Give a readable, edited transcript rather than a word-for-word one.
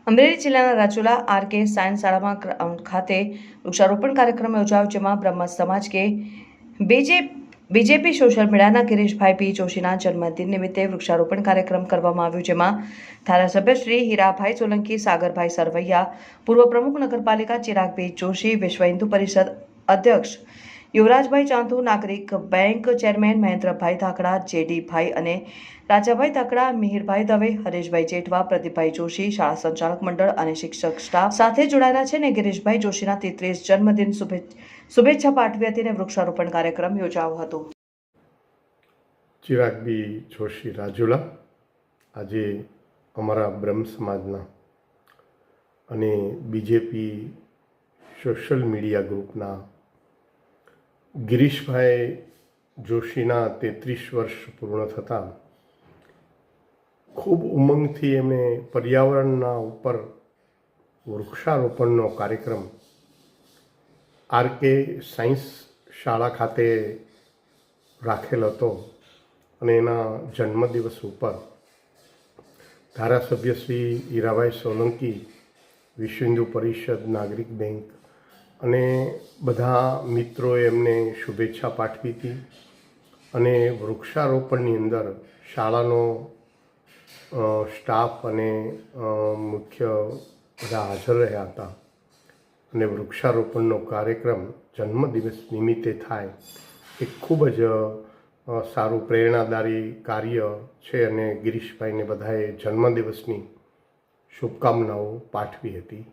અમરેલી જિલ્લાના Rajula RK science શાળામાં ground ખાતે વૃક્ષારોપણ કાર્યક્રમ યોજાયો, જેમાં બ્રહ્મ સમાજ કે બીજેપી સોશિયલ મીડિયાના ગિરીશભાઈ પી જોશીના જન્મદિન નિમિત્તે વૃક્ષારોપણ કાર્યક્રમ કરવામાં આવ્યો, જેમાં ધારાસભ્ય શ્રી હીરાભાઈ સોલંકી, સાગરભાઈ સરવૈયા, પૂર્વ પ્રમુખ નગરપાલિકા ચિરાગભાઈ જોશી, વિશ્વ હિન્દુ પરિષદ અધ્યક્ષ યુવરાજભાઈ ચાંદુ, નાગરિક બેંક ચેરમેન મહેન્દ્રભાઈ ધાકડા, જેડીભાઈ અને રાજાભાઈ ધાકડા, મિહિરભાઈ દવે, હરેશભાઈ જેઠવા, પ્રદીપભાઈ જોશી, શાળા સંચાલક મંડળ અને શિક્ષક સ્ટાફ સાથે જોડાયેલા છે અને ગિરીશભાઈ જોશીના 33 જન્મદિન શુભેચ્છા પાઠવી હતી અને વૃક્ષારોપણ કાર્યક્રમ યોજાયો હતો. ચિરાગભાઈ જોશી રાજુલા આજે અમારા બ્રહ્મ સમાજના અને બીજેપી સોશિયલ મીડિયા ગ્રુપના ગિરીશભાઈ જોશીના 33 વર્ષ પૂર્ણ થતાં ખૂબ ઉમંગથી એમણે પર્યાવરણના ઉપર વૃક્ષારોપણનો કાર્યક્રમ આરકે સાયન્સ શાળા ખાતે રાખેલ હતો અને એના જન્મદિવસ ઉપર ધારાસભ્ય શ્રી હીરાભાઈ સોલંકી, વિશ્વ હિન્દુ પરિષદ, નાગરિક બેંક અને બધા મિત્રોએ એમને શુભેચ્છા પાઠવી હતી અને વૃક્ષારોપણની અંદર શાળાનો સ્ટાફ અને મુખ્ય બધા હાજર રહ્યા હતા અને વૃક્ષારોપણનો કાર્યક્રમ જન્મદિવસ નિમિત્તે થાય એ ખૂબ જ સારું પ્રેરણાદાયી કાર્ય છે અને ગિરીશભાઈને બધાએ જન્મદિવસની શુભકામનાઓ પાઠવી હતી.